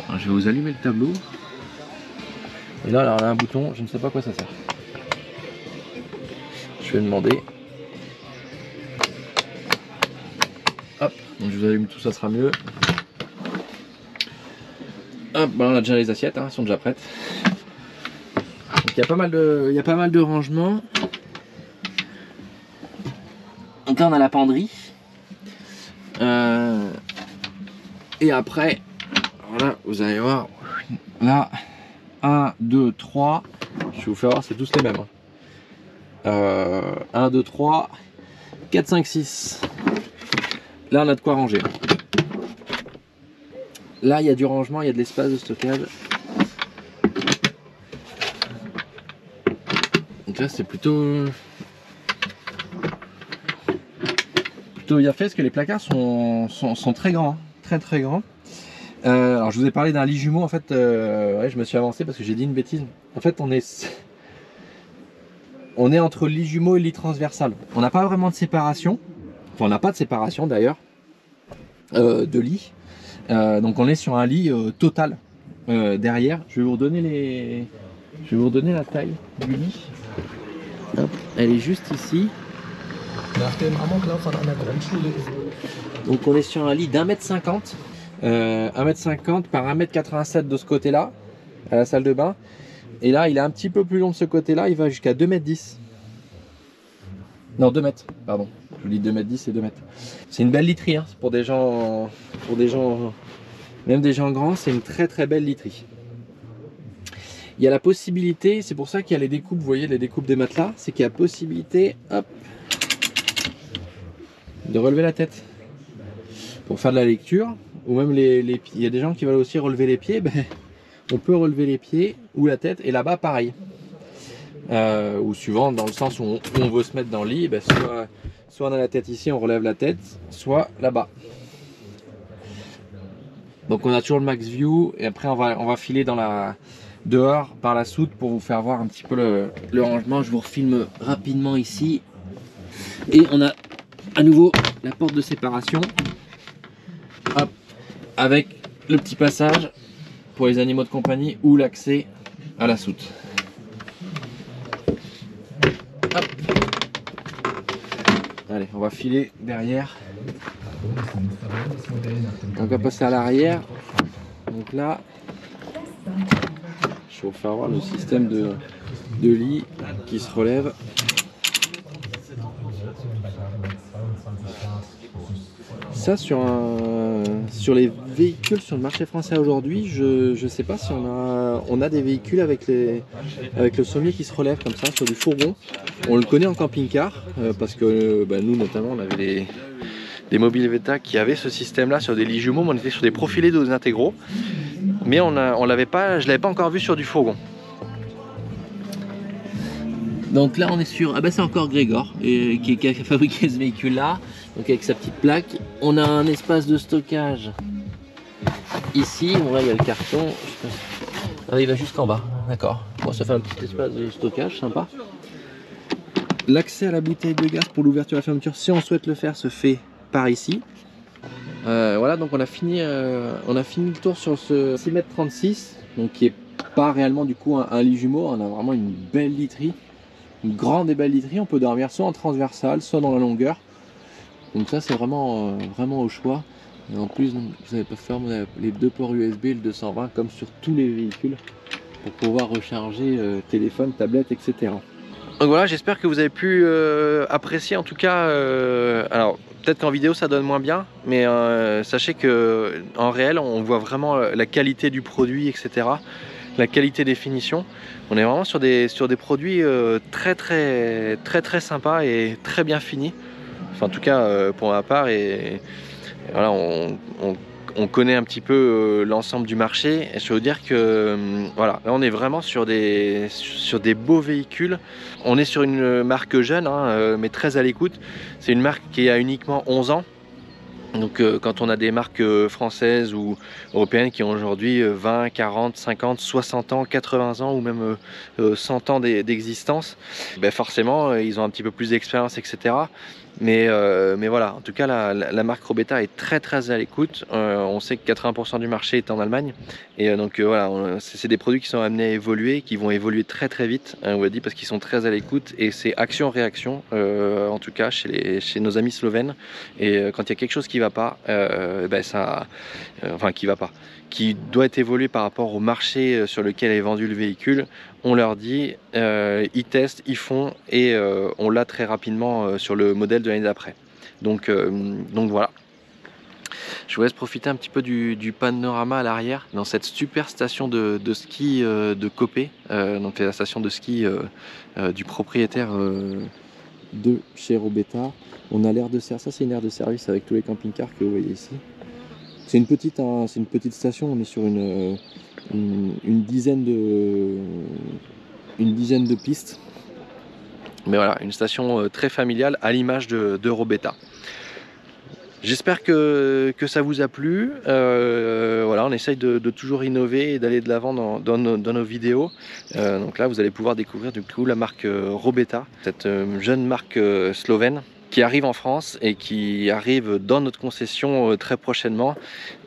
Alors, je vais vous allumer le tableau. Et là, alors, on a un bouton, je ne sais pas à quoi ça sert. Je vais demander. Hop, donc je vous allume tout, ça sera mieux. Hop, ben on a déjà les assiettes, hein, elles sont déjà prêtes. Donc il y a pas mal de rangements. Donc là on a la penderie. Et après, voilà, vous allez voir, là, 1, 2, 3, je vais vous faire voir, c'est tous les mêmes. 1, 2, 3, 4, 5, 6. Là, on a de quoi ranger. Là, il y a du rangement, il y a de l'espace de stockage. Donc là, c'est plutôt bien fait, parce que les placards sont très grands, très grands. Alors je vous ai parlé d'un lit jumeau, en fait ouais, je me suis avancé parce que j'ai dit une bêtise. En fait on est entre le lit jumeau et le lit transversal. On n'a pas vraiment de séparation, enfin on n'a pas de séparation d'ailleurs de lit. Donc on est sur un lit total derrière. Je vais vous redonner la taille du lit. Hop, elle est juste ici. Donc on est sur un lit d'1,50 m. 1,50 m par 1,87 m de ce côté là, à la salle de bain. Et là il est un petit peu plus long de ce côté là, il va jusqu'à 2,10 m. Non, 2 mètres, pardon. Je vous dis 2,10 m et 2 mètres. C'est une belle literie, hein. Pour des gens, même des gens grands, c'est une très belle literie. Il y a la possibilité, c'est pour ça qu'il y a les découpes, vous voyez les découpes des matelas, c'est qu'il y a possibilité, hop, de relever la tête pour faire de la lecture, ou même il y a des gens qui veulent aussi relever les pieds, ben, on peut relever les pieds ou la tête, et là-bas pareil, ou suivant dans le sens où on veut se mettre dans le lit, ben, soit on a la tête ici, on relève la tête, soit là-bas. Donc on a toujours le max view, et après on va filer dehors par la soute pour vous faire voir un petit peu le rangement. Je vous refilme rapidement ici, et on a à nouveau la porte de séparation, hop, avec le petit passage pour les animaux de compagnie ou l'accès à la soute. Hop. Allez, on va filer derrière. On va passer à l'arrière. Donc là, je vais vous faire voir le système de lit qui se relève. Ça sur les véhicules sur le marché français aujourd'hui, je ne sais pas si on a des véhicules avec le sommier qui se relève comme ça sur du fourgon. On le connaît en camping-car parce que nous notamment on avait des Mobile Veta qui avaient ce système là sur des lits jumeaux, mais on était sur des profilés dos intégraux, mais je ne l'avais pas encore vu sur du fourgon. Donc là on est sur, c'est encore Grégor qui a fabriqué ce véhicule là, donc avec sa petite plaque. On a un espace de stockage ici, bon là il y a le carton, il va jusqu'en bas, d'accord. Bon, ça fait un petit espace de stockage sympa. L'accès à la bouteille de gaz pour l'ouverture et la fermeture, si on souhaite le faire, se fait par ici. Voilà, donc on a fini le tour sur ce 6,36 m, donc qui est pas réellement du coup un lit jumeau. On a vraiment une belle literie. Une grande et belle literie, on peut dormir soit en transversal, soit dans la longueur. Donc ça c'est vraiment au choix. Et en plus vous n'avez pas faire les deux ports USB et le 220 comme sur tous les véhicules pour pouvoir recharger téléphone, tablette, etc. Donc voilà, j'espère que vous avez pu apprécier en tout cas. Alors peut-être qu'en vidéo ça donne moins bien, mais sachez que en réel on voit vraiment la qualité du produit, etc. La qualité des finitions. On est vraiment sur des produits très sympas et très bien finis. Enfin en tout cas pour ma part, et voilà, on connaît un petit peu l'ensemble du marché, et je veux dire que voilà, là on est vraiment sur des beaux véhicules. On est sur une marque jeune, hein, mais très à l'écoute. C'est une marque qui a uniquement 11 ans. Donc quand on a des marques françaises ou européennes qui ont aujourd'hui 20, 40, 50, 60 ans, 80 ans ou même 100 ans d'existence, ben forcément ils ont un petit peu plus d'expérience, etc. Mais voilà, en tout cas la marque Robetta est très à l'écoute. On sait que 80% du marché est en Allemagne, et donc voilà, c'est des produits qui sont amenés à évoluer, qui vont évoluer très vite, on va dire, parce qu'ils sont très à l'écoute, et c'est action-réaction en tout cas chez nos amis slovènes. Et quand il y a quelque chose qui va pas, qui doit être évolué par rapport au marché sur lequel est vendu le véhicule, on leur dit, ils testent, ils font, et on l'a très rapidement sur le modèle de l'année d'après. Donc voilà. Je vous laisse profiter un petit peu du panorama à l'arrière, dans cette super station de ski de Kopé, donc la station de ski du propriétaire de chez Robetta. On a l'aire de service, ça c'est une aire de service avec tous les camping-cars que vous voyez ici. C'est une petite station, on est sur une dizaine de pistes. Mais voilà, une station très familiale à l'image de Robetta. J'espère que ça vous a plu. Voilà, on essaye de toujours innover et d'aller de l'avant dans nos vidéos. Donc là, vous allez pouvoir découvrir du coup la marque Robetta, cette jeune marque slovène qui arrive en France et qui arrive dans notre concession très prochainement.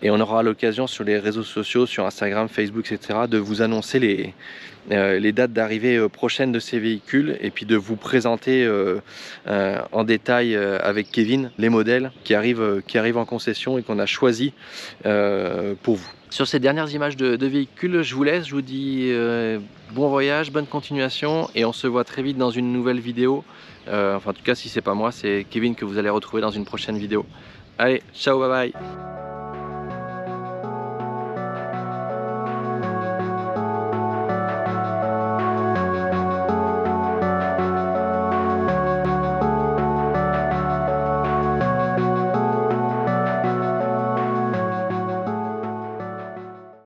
Et on aura l'occasion sur les réseaux sociaux, sur Instagram, Facebook, etc., de vous annoncer les dates d'arrivée prochaines de ces véhicules, et puis de vous présenter en détail avec Kevin les modèles qui arrivent en concession et qu'on a choisi pour vous. Sur ces dernières images de véhicules, je vous laisse, je vous dis bon voyage, bonne continuation, et on se voit très vite dans une nouvelle vidéo. Enfin en tout cas si c'est pas moi, c'est Kevin que vous allez retrouver dans une prochaine vidéo. Allez, ciao, bye bye.